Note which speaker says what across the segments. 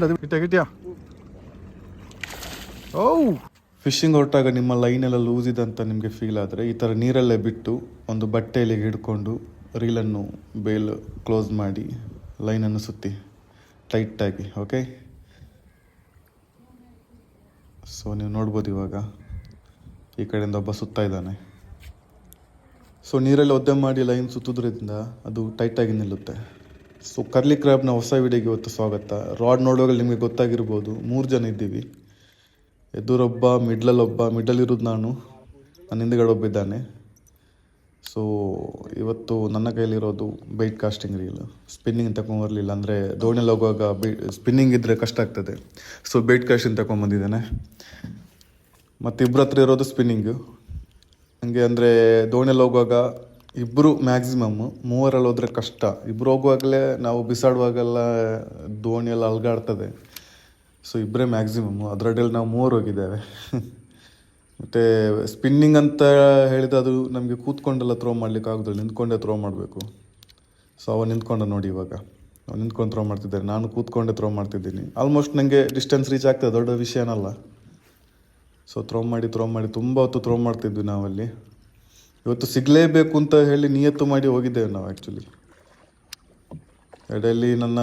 Speaker 1: ಅದು ಕಿಟ್ಟ ಓ ಫಿಶಿಂಗ್ ಹೊರಟಾಗ ನಿಮ್ಮ ಲೈನೆಲ್ಲ ಲೂಸ್ ಇದೆ ಅಂತ ನಿಮಗೆ ಫೀಲ್ ಆದರೆ ಈ ಥರ ನೀರಲ್ಲೇ ಬಿಟ್ಟು ಒಂದು ಬಟ್ಟೆಯಲ್ಲಿ ಹಿಡ್ಕೊಂಡು ರೀಲನ್ನು ಬೇಲ್ ಕ್ಲೋಸ್ ಮಾಡಿ ಲೈನನ್ನು ಸುತ್ತಿ ಟೈಟಾಗಿ. ಓಕೆ, ಸೊ ನೀವು ನೋಡ್ಬೋದು ಇವಾಗ ಈ ಕಡೆಯಿಂದ ಒಬ್ಬ ಸುತ್ತಾ ಇದ್ದಾನೆ. ಸೊ ನೀರಲ್ಲಿ ಒದ್ದೆ ಮಾಡಿ ಲೈನ್ ಸುತ್ತೋದ್ರಿಂದ ಅದು ಟೈಟಾಗಿ ನಿಲ್ಲುತ್ತೆ. ಸೊ ಕರ್ಲಿ ಕ್ರ್ಯಾಬ್ನ ಹೊಸ ವಿಡಿಯೋಗೆ ಇವತ್ತು ಸ್ವಾಗತ. ರಾಡ್ ನೋಡುವಾಗ ನಿಮಗೆ ಗೊತ್ತಾಗಿರ್ಬೋದು, 3 ಜನ ಇದ್ದೀವಿ. ಎದುರೊಬ್ಬ, ಮಿಡ್ಲಲ್ಲಿರೋದು ನಾನು, ನನ್ನ ಹಿಂದ್ಗಡೆ ಒಬ್ಬಿದ್ದಾನೆ. ಸೊ ಇವತ್ತು ನನ್ನ ಕೈಲಿರೋದು ಬೈಟ್ ಕಾಸ್ಟಿಂಗ್ ರೀಲ್. ಸ್ಪಿನ್ನಿಂಗ್ ತಗೊಂಬರಲಿಲ್ಲ, ಅಂದರೆ ದೋಣಿಯಲ್ಲಿ ಹೋಗುವಾಗ ಸ್ಪಿನ್ನಿಂಗ್ ಇದ್ದರೆ ಕಷ್ಟ ಆಗ್ತದೆ. ಸೊ ಬೈಟ್ ಕಾಸ್ಟಿಂಗ್ ತಗೊಂಬಂದಿದ್ದೇನೆ. ಮತ್ತು ಇಬ್ಬರ ಹತ್ರ ಇರೋದು ಸ್ಪಿನ್ನಿಂಗು. ಹಂಗೆ ಅಂದರೆ ದೋಣಿಯಲ್ಲಿ ಹೋಗುವಾಗ ಇಬ್ಬರು ಮ್ಯಾಕ್ಸಿಮಮ್, 3ರಲ್ಲಿ ಹೋದರೆ ಕಷ್ಟ. ಇಬ್ಬರು ಹೋಗುವಾಗಲೇ ನಾವು ಬಿಸಾಡುವಾಗೆಲ್ಲ ದೋಣಿಯೆಲ್ಲ ಅಲ್ಗಾಡ್ತದೆ. ಸೊ ಇಬ್ಬರೇ ಮ್ಯಾಕ್ಸಿಮಮ್, ಅದರಡ್ಡಲ್ಲಿ ನಾವು 3 ಹೋಗಿದ್ದೇವೆ. ಮತ್ತು ಸ್ಪಿನ್ನಿಂಗ್ ಅಂತ ಹೇಳಿದರೆ ಅದು ನಮಗೆ ಕೂತ್ಕೊಂಡೆಲ್ಲ ಥ್ರೋ ಮಾಡಲಿಕ್ಕೆ ಆಗೋದಿಲ್ಲ, ನಿಂತ್ಕೊಂಡೇ ಥ್ರೋ ಮಾಡಬೇಕು. ಸೊ ಅವ ನಿಂತ್ಕೊಂಡ ನೋಡಿ, ಇವಾಗ ಅವ್ನು ನಿಂತ್ಕೊಂಡು ಥ್ರೋ ಮಾಡ್ತಿದ್ದಾರೆ, ನಾನು ಕೂತ್ಕೊಂಡೇ ಥ್ರೋ ಮಾಡ್ತಿದ್ದೀನಿ. ಆಲ್ಮೋಸ್ಟ್ ನನಗೆ ಡಿಸ್ಟೆನ್ಸ್ ರೀಚ್ ಆಗ್ತದೆ, ದೊಡ್ಡ ವಿಷಯನಲ್ಲ. ಸೊ ಥ್ರೋ ಮಾಡಿ ತುಂಬ ಹೊತ್ತು ಥ್ರೋ ಮಾಡ್ತಿದ್ವಿ ನಾವಲ್ಲಿ. ಇವತ್ತು ಸಿಗಲೇಬೇಕು ಅಂತ ಹೇಳಿ ನಿಯತ್ತು ಮಾಡಿ ಹೋಗಿದ್ದೇವೆ ನಾವು. ಆ್ಯಕ್ಚುಲಿ ಎಡೆಯಲ್ಲಿ ನನ್ನ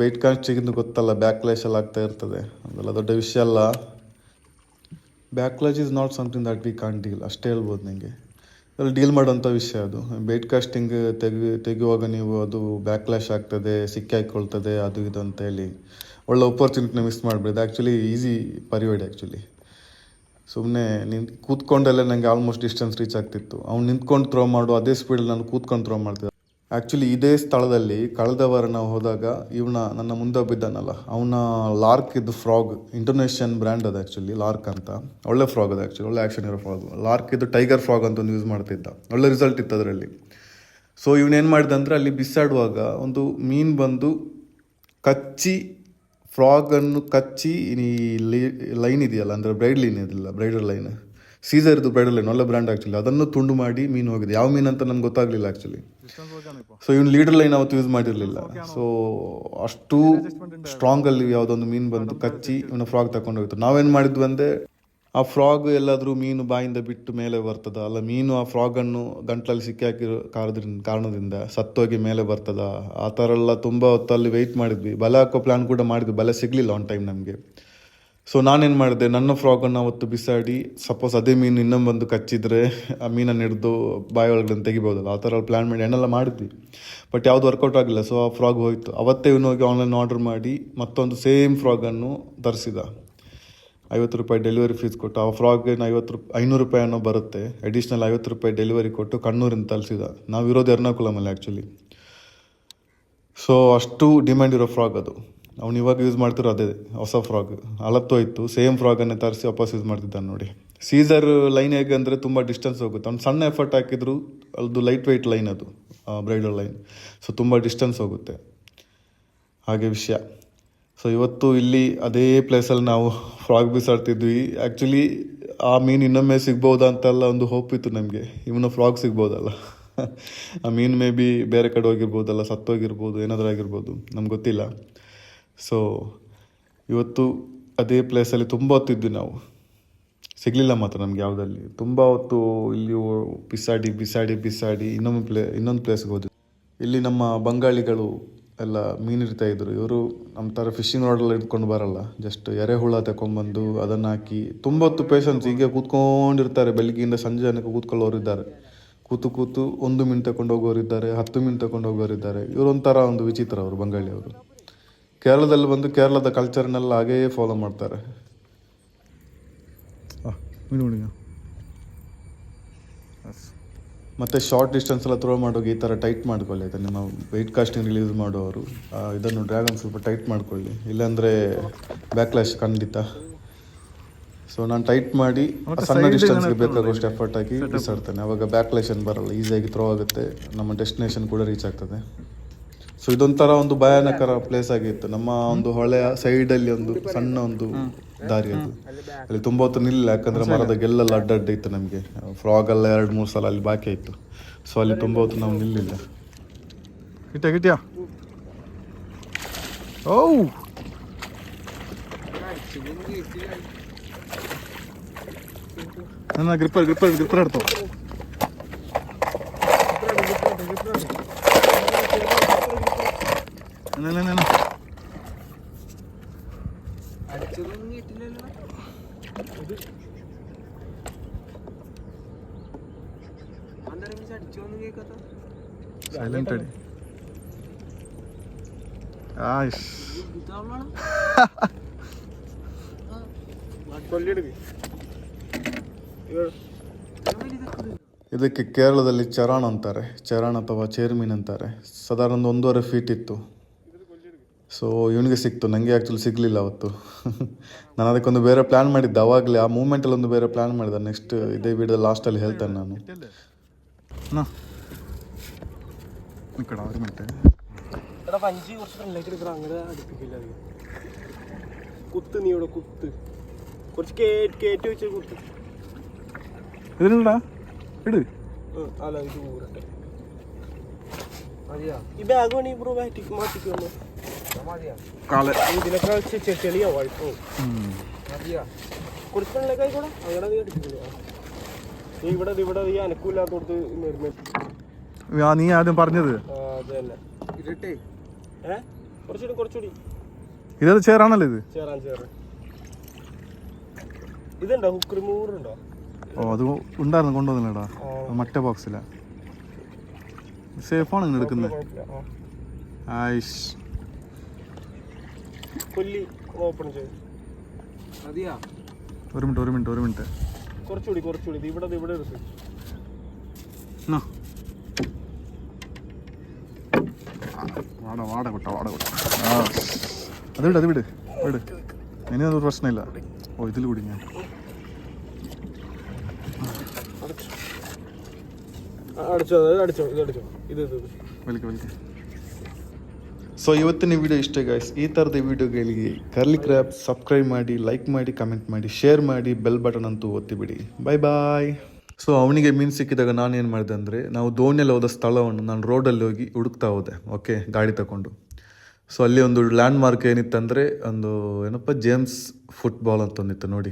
Speaker 1: ಬೈಟ್ ಕಾಸ್ಟಿಂಗ್ ಗೊತ್ತಲ್ಲ, ಬ್ಯಾಕ್ಲಾಶ್ ಎಲ್ಲ ಆಗ್ತಾ ಇರ್ತದೆ, ಅದೆಲ್ಲ ದೊಡ್ಡ ವಿಷಯ ಅಲ್ಲ. Backlash is not something that we can't deal, ಅಷ್ಟೇ ಹೇಳ್ಬೋದು ನನಗೆ. ಅದ್ರಲ್ಲಿ ಡೀಲ್ ಮಾಡೋಂಥ ವಿಷಯ ಅದು. ಬೈಟ್ ಕಾಸ್ಟಿಂಗ್ ತೆಗೆಯುವಾಗ ನೀವು ಅದು ಬ್ಯಾಕ್ಲಾಶ್ ಆಗ್ತದೆ, ಸಿಕ್ಕಿ ಹಾಕ್ಕೊಳ್ತದೆ, ಅದು ಇದು ಅಂತ ಹೇಳಿ ಒಳ್ಳೆ ಅಪರ್ಚುನಿಟಿನ ಮಿಸ್ ಮಾಡಬೇಡಿ. ಆ್ಯಕ್ಚುಲಿ ಈಸಿ ಪರಿವಾಡಿ. ಆ್ಯಕ್ಚುಲಿ ಸುಮ್ಮನೆ ಕೂತ್ಕೊಂಡಲ್ಲೇ ನನಗೆ ಆಲ್ಮೋಸ್ಟ್ ಡಿಸ್ಟೆನ್ಸ್ ರೀಚ್ ಆಗ್ತಿತ್ತು. ಅವ್ನು ನಿಂತ್ಕೊಂಡು ಥ್ರೋ ಮಾಡು ಅದೇ ಸ್ಪೀಡಲ್ಲಿ ನಾನು ಕೂತ್ಕೊಂಡು ಥ್ರೋ ಮಾಡ್ತಿದ್ದೆ. ಆ್ಯಕ್ಚುಲಿ ಇದೇ ಸ್ಥಳದಲ್ಲಿ ಕಳೆದ ವಾರ ನಾವು ಹೋದಾಗ ನನ್ನ ಮುಂದೆ ಬಿದ್ದಾನಲ್ಲ, ಅವನ ಲಾರ್ಕ್ ಇದು ಫ್ರಾಗ್, ಇಂಡೋನೇಷಿಯನ್ ಬ್ರ್ಯಾಂಡ್ ಅದು. ಆ್ಯಕ್ಚುಲಿ ಲಾರ್ಕ್ ಅಂತ ಒಳ್ಳೆ ಫ್ರಾಗ್ ಅದು. ಆ್ಯಕ್ಚುಲಿ ಒಳ್ಳೆ ಆ್ಯಕ್ಷನ್ ಇರೋ ಫ್ರಾಗ್. ಲಾರ್ಕ್ ಇದು ಟೈಗರ್ ಫ್ರಾಗ್ ಅಂತ ಒಂದು ಯೂಸ್ ಮಾಡ್ತಿದ್ದ, ಒಳ್ಳೆ ರಿಸಲ್ಟ್ ಇತ್ತು ಅದರಲ್ಲಿ. ಸೊ ಇವನೇನು ಮಾಡಿದೆ ಅಂದರೆ, ಅಲ್ಲಿ ಬಿಸಾಡುವಾಗ ಒಂದು ಮೀನು ಬಂದು ಕಚ್ಚಿ, ಫ್ರಾಗನ್ನು ಕಚ್ಚಿ, ಈ ಲೈನ್ ಇದೆಯಲ್ಲ, ಅಂದರೆ ಬ್ರೈಡಲ್ ಲೈನ್, ಸೀಸರ್ದು ಬ್ರೈಡಲ್ ಲೈನ್, ಒಳ್ಳೆ ಬ್ರ್ಯಾಂಡ್ ಆ್ಯಕ್ಚುಲಿ. ಅದನ್ನು ತುಂಡು ಮಾಡಿ ಮೀನು ಹೋಗಿದೆ. ಯಾವ ಮೀನು ಅಂತ ನಮ್ಗೆ ಗೊತ್ತಾಗಲಿಲ್ಲ ಆ್ಯಕ್ಚುಲಿ. ಸೊ ಇವ್ನು ಲೀಡರ್ ಲೈನ್ ಅವತ್ತು ಯೂಸ್ ಮಾಡಿರಲಿಲ್ಲ. ಸೊ ಅಷ್ಟು ಸ್ಟ್ರಾಂಗಲ್ಲಿ ಯಾವುದೊಂದು ಮೀನು ಬಂದು ಕಚ್ಚಿ ಇವನ ಫ್ರಾಗ್ ತಗೊಂಡು ಹೋಗಿತ್ತು. ನಾವೇನು ಮಾಡಿದ್ವಿ ಅಂದರೆ, ಆ ಫ್ರಾಗ್ ಎಲ್ಲಾದರೂ ಮೀನು ಬಾಯಿಂದ ಬಿಟ್ಟು ಮೇಲೆ ಬರ್ತದ, ಅಲ್ಲ ಮೀನು ಆ ಫ್ರಾಗನ್ನು ಗಂಟ್ಲಲ್ಲಿ ಸಿಕ್ಕಿ ಹಾಕಿರೋ ಕಾರಣದಿಂದ ಸತ್ತೋಗಿ ಮೇಲೆ ಬರ್ತದ, ಆ ಥರ ಎಲ್ಲ ತುಂಬ ಹೊತ್ತಲ್ಲಿ ವೆಯ್ಟ್ ಮಾಡಿದ್ವಿ. ಬಲೆ ಹಾಕೋ ಪ್ಲ್ಯಾನ್ ಕೂಡ ಮಾಡಿದ್ವಿ, ಬಲೆ ಸಿಗಲಿಲ್ಲ ಆನ್ ಟೈಮ್ ನಮಗೆ. ಸೊ ನಾನೇನು ಮಾಡಿದೆ, ನನ್ನ ಫ್ರಾಗನ್ನು ಅವತ್ತು ಬಿಸಾಡಿ, ಸಪೋಸ್ ಅದೇ ಮೀನು ಇನ್ನೊಂದು ಬಂದು ಕಚ್ಚಿದ್ರೆ ಆ ಮೀನನ್ನು ಹಿಡಿದು ಬಾಯಿ ಒಳಗಡೆ ತೆಗಿಬೋದಲ್ಲ, ಆ ಥರ ಪ್ಲ್ಯಾನ್ ಮಾಡಿ ಏನೆಲ್ಲ ಮಾಡಿದ್ವಿ. ಬಟ್ ಯಾವುದು ವರ್ಕೌಟ್ ಆಗಲಿಲ್ಲ. ಸೊ ಆ ಫ್ರಾಗ್ ಹೋಯಿತು. ಅವತ್ತೇ ಇವನು ಹೋಗಿ ಆನ್ಲೈನ್ ಆರ್ಡರ್ ಮಾಡಿ ಮತ್ತೊಂದು ಸೇಮ್ ಫ್ರಾಗನ್ನು ತರಿಸಿದ. 50 ರೂಪಾಯಿ ಡೆಲಿವರಿ ಫೀಸ್ ಕೊಟ್ಟು ಆ ಫ್ರಾಗ್ಗೆ 500 ರೂಪಾಯಿ ಅನ್ನೋ ಬರುತ್ತೆ, ಅಡಿಷ್ನಲ್ 50 ರೂಪಾಯಿ ಡೆಲಿವರಿ ಕೊಟ್ಟು ಕಣ್ಣೂರಿಂದ ತರಿಸಿದ. ನಾವು ಇರೋದು ಎರ್ನಾಕುಲಮಲ್ಲಿ ಆ್ಯಕ್ಚುಲಿ. ಸೊ ಅಷ್ಟು ಡಿಮ್ಯಾಂಡ್ ಇರೋ ಫ್ರಾಗ್ ಅದು. ಅವ್ನು ಇವಾಗ ಯೂಸ್ ಮಾಡ್ತಿರೋ ಅದೇ ಹೊಸ ಫ್ರಾಗ್. ಹಲತ್ತೋಯ್ತು, ಸೇಮ್ ಫ್ರಾಗನ್ನೇ ತರಿಸಿ ವಾಪಸ್ ಯೂಸ್ ಮಾಡ್ತಿದ್ದಾನೆ ನೋಡಿ. ಸೀಸರ್ ಲೈನ್ ಹೇಗೆ ಅಂದರೆ ತುಂಬ ಡಿಸ್ಟೆನ್ಸ್ ಹೋಗುತ್ತೆ. ಅವ್ನು ಸಣ್ಣ ಎಫರ್ಟ್ ಹಾಕಿದ್ರು ಅದು ಲೈಟ್ ವೆಯ್ಟ್ ಲೈನ್, ಅದು ಬ್ರೈಡಲ್ ಲೈನ್. ಸೊ ತುಂಬ ಡಿಸ್ಟೆನ್ಸ್ ಹೋಗುತ್ತೆ, ಹಾಗೆ ವಿಷಯ. ಸೊ ಇವತ್ತು ಇಲ್ಲಿ ಅದೇ ಪ್ಲೇಸಲ್ಲಿ ನಾವು ಫ್ರಾಗ್ ಬಿಸಾಡ್ತಿದ್ವಿ. ಆ್ಯಕ್ಚುಲಿ ಆ ಮೀನು ಇನ್ನೊಮ್ಮೆ ಸಿಗ್ಬೋದಾ ಅಂತೆಲ್ಲ ಒಂದು ಹೋಪ್ ಇತ್ತು ನಮಗೆ. ಇವನು ಫ್ರಾಗ್ ಸಿಗ್ಬೋದಲ್ಲ, ಆ ಮೀನು ಮೇ ಬಿ ಬೇರೆ ಕಡೆ ಹೋಗಿರ್ಬೋದಲ್ಲ, ಸತ್ತೋಗಿರ್ಬೋದು, ಏನಾದರೂ ಆಗಿರ್ಬೋದು, ನಮ್ಗೆ ಗೊತ್ತಿಲ್ಲ. ಸೊ ಇವತ್ತು ಅದೇ ಪ್ಲೇಸಲ್ಲಿ ತುಂಬ ಹೊತ್ತಿದ್ವಿ ನಾವು. ಸಿಗಲಿಲ್ಲ ಮಾತ್ರ ನಮಗೆ ಯಾವುದಲ್ಲಿ. ತುಂಬ ಹೊತ್ತು ಇಲ್ಲಿ ಬಿಸಾಡಿ ಇನ್ನೊಂದು ಪ್ಲೇಸ್ಗೆ ಹೋದ್ವಿ. ಇಲ್ಲಿ ನಮ್ಮ ಬಂಗಾಳಿಗಳು ಎಲ್ಲ ಮೀನು ಇರ್ತಾಯಿದ್ರು. ಇವರು ನಮ್ಮ ಥರ ಫಿಶಿಂಗ್ ರಾಡೆಲ್ಲ ಇಟ್ಕೊಂಡು ಬರಲ್ಲ, ಜಸ್ಟ್ ಎರೆಹುಳ ತಗೊಂಬಂದು ಅದನ್ನು ಹಾಕಿ ತುಂಬ ಹೊತ್ತು ಪೇಷನ್ಸ್. ಹೀಗೆ ಕೂತ್ಕೊಂಡಿರ್ತಾರೆ, ಬೆಳಗ್ಗೆಯಿಂದ ಸಂಜೆ ತನಕ ಕೂತ್ಕೊಳ್ಳೋರಿದ್ದಾರೆ. ಕೂತು 1 ಮಿನಿಟ್ ತಗೊಂಡು ಹೋಗೋರಿದ್ದಾರೆ, 10 ಮಿನಿಟ್ ತಗೊಂಡು ಹೋಗೋರಿದ್ದಾರೆ. ಇವರೊಂಥರ ಒಂದು ವಿಚಿತ್ರ ಅವರು ಬಂಗಾಳಿಯವರು. ಕೇರಳದಲ್ಲಿ ಬಂದು ಕೇರಳದ ಕಲ್ಚರ್ನೆಲ್ಲ ಹಾಗೇ ಫಾಲೋ ಮಾಡ್ತಾರೆ. ಮತ್ತು ಶಾರ್ಟ್ ಡಿಸ್ಟೆನ್ಸ್ ಎಲ್ಲ ಥ್ರೋ ಮಾಡೋಗಿ ಈ ಥರ ಟೈಟ್ ಮಾಡ್ಕೊಳ್ಳಿ ಆಯಿತಾ. ನಿಮ್ಮ ವೆಯ್ಟ್ ಕಾಸ್ಟಿಂಗ್ ರಿಲೀಸ್ ಮಾಡೋರು ಇದನ್ನು ಡ್ರ್ಯಾಗನ್ ಸ್ವಲ್ಪ ಟೈಟ್ ಮಾಡ್ಕೊಳ್ಳಿ, ಇಲ್ಲಾಂದರೆ ಬ್ಯಾಕ್ಲಾಶ್ ಖಂಡಿತ. ಸೊ ನಾನು ಟೈಟ್ ಮಾಡಿ ಸಣ್ಣ ಡಿಸ್ಟೆನ್ಸ್ಗೆ ಬೇಕಾಗುವಷ್ಟು ಎಫರ್ಟ್ ಹಾಕಿ ಬಿಸಾಡ್ತೇನೆ. ಆವಾಗ ಬ್ಯಾಕ್ಲಾಶ್ ಏನು ಬರಲ್ಲ, ಈಸಿಯಾಗಿ ಥ್ರೋ ಆಗುತ್ತೆ, ನಮ್ಮ ಡೆಸ್ಟಿನೇಷನ್ ಕೂಡ ರೀಚ್ ಆಗ್ತದೆ. ಸೊ ಇದೊಂಥರ ಒಂದು ಭಯಾನಕರ ಪ್ಲೇಸ್ ಆಗಿತ್ತು. ನಮ್ಮ ಒಂದು ಹೊಳೆಯ ಸೈಡಲ್ಲಿ ಒಂದು ಸಣ್ಣ ಒಂದು ದಾರಿ, ಅದು ಅಲ್ಲಿ ತುಂಬ ಹೊತ್ತು ನಿಲ್ಲ, ಯಾಕಂದರೆ ಮರದ ಗೆಲ್ಲೆಲ್ಲ ಅಡ್ಡಡ್ಡ ಇತ್ತು. ನಮಗೆ ಫ್ರಾಗೆಲ್ಲ 2-3 ಸಲ ಅಲ್ಲಿ ಬಾಕಿ ಆಯಿತು. ಸೊ ಅಲ್ಲಿ ತುಂಬ ಹೊತ್ತು ನಾವು ನಿಲ್ಲಿಲ್ಲ. ಗಿಟ್ಯಾ ഓ എന്നാ ഗ്രിപ്പർ എടുത്തോ. സൈലന്റ് അടി. ಇದಕ್ಕೆ ಕೇರಳದಲ್ಲಿ ಚರಾಣ ಅಂತಾರೆ, ಚರಾಣ ಅಥವಾ ಚೇರ್ಮೀನ್ ಅಂತಾರೆ. ಸಾಧಾರಣ 1.5 ಫೀಟ್ ಇತ್ತು. ಸೊ ಇವನಿಗೆ ಸಿಕ್ತು, ನನಗೆ ಆ್ಯಕ್ಚುಲಿ ಸಿಗಲಿಲ್ಲ ಅವತ್ತು. ನಾನು ಅದಕ್ಕೊಂದು ಬೇರೆ ಪ್ಲ್ಯಾನ್ ಮಾಡಿದ್ದೆ ಆವಾಗಲೇ, ಆ ಮೂಮೆಂಟಲ್ಲಿ ಒಂದು ಬೇರೆ ಪ್ಲ್ಯಾನ್ ಮಾಡಿದೆ. ನೆಕ್ಸ್ಟ್ ಇದೇ ವಿಡಿಯೋ ಲಾಸ್ಟಲ್ಲಿ ಹೇಳ್ತೇನೆ ನಾನು.
Speaker 2: കുത്ത് നീ ഇവിടെ കുത്ത് കുറച്ച് കേറ്റി വെച്ച് കുത്ത്
Speaker 1: ഇതിനുണ്ടാ ഇട്.
Speaker 2: അല്ല ഇത് ഊരട്ടെ മതിയാ. ഈ ബാഗ് വേണി ബ്രോ മാറ്റിക്ക് വന്നു ഇതിനൊക്കെ ചെളിയാ വഴുക്കോ. മതിയാ കുറച്ച് വെള്ളമൊക്കെ ആയിക്കോട്ടെ. അങ്ങനെ നീ അടിക്കില്ല. നീ ഇവിടെ നീ അനക്കൂല്ലാത്തോടത്ത്
Speaker 1: നീ ആദ്യം പറഞ്ഞത്
Speaker 2: അത് തന്നെ ഇരട്ടെ. കുറച്ചുകൂടി
Speaker 1: ഇതത് ചേറാണല്ലോ. ഇത്
Speaker 2: ചേറാൻ ഇതുണ്ടോ? ഹുക്ക് റിമൂവർ ഉണ്ടോ?
Speaker 1: ഓ അത് ഉണ്ടായിരുന്നു, കൊണ്ടുവന്നില്ലടാ. മറ്റേ ബോക്സിലാ. സേഫാണ് ഇങ്ങനെ എടുക്കുന്നത്.
Speaker 2: ഓപ്പൺ ചെയ്യും.
Speaker 1: ഒരു മിനിറ്റ്
Speaker 2: കുറച്ചുകൂടി ഇവിടെ എടുത്ത്.
Speaker 1: വാട കൊട്ട. അത് വിട് ഇനിയൊന്നും പ്രശ്നമില്ല. ഓ ഇതിൽ കൂടി ഞാൻ വലിക്ക. ಸೊ ಇವತ್ತಿನ ವಿಡಿಯೋ ಇಷ್ಟೇ ಗಾಯ್ಸ್. ಈ ಥರದ ವಿಡಿಯೋಗಳಿಗೆ ಕರ್ಲಿ ಕ್ರ್ಯಾಪ್ ಸಬ್ಸ್ಕ್ರೈಬ್ ಮಾಡಿ, ಲೈಕ್ ಮಾಡಿ, ಕಮೆಂಟ್ ಮಾಡಿ, ಶೇರ್ ಮಾಡಿ, ಬೆಲ್ ಬಟನ್ ಅಂತೂ ಒತ್ತಿಬಿಡಿ. ಬಾಯ್. ಸೊ ಅವನಿಗೆ ಮೀನು ಸಿಕ್ಕಿದಾಗ ನಾನೇನು ಮಾಡಿದೆ ಅಂದರೆ, ನಾವು ದೋಣಿಯಲ್ಲಿ ಹೋದ ಸ್ಥಳವನ್ನು ನಾನು ರೋಡಲ್ಲಿ ಹೋಗಿ ಹುಡುಕ್ತಾ ಹೋದೆ. ಓಕೆ, ಗಾಡಿ ತಗೊಂಡು. ಸೊ ಅಲ್ಲಿ ಒಂದು ಲ್ಯಾಂಡ್ ಮಾರ್ಕ್ ಏನಿತ್ತಂದರೆ, ಒಂದು ಜೇಮ್ಸ್ ಫುಟ್ಬಾಲ್ ಅಂತ ಒಂದಿತ್ತು ನೋಡಿ.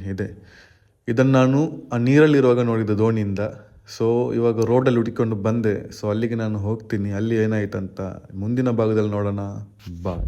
Speaker 1: ಇದನ್ನು ನಾನು ಆ ನೀರಲ್ಲಿರುವಾಗ ನೋಡಿದ್ದೆ ದೋಣಿಯಿಂದ. ಸೊ ಇವಾಗ ರೋಡಲ್ಲಿ ಹುಡುಕೊಂಡು ಬಂದೆ. ಸೊ ಅಲ್ಲಿಗೆ ನಾನು ಹೋಗ್ತೀನಿ. ಅಲ್ಲಿ ಏನಾಯ್ತಂತ ಮುಂದಿನ ಭಾಗದಲ್ಲಿ ನೋಡೋಣ. ಬಾಯ್.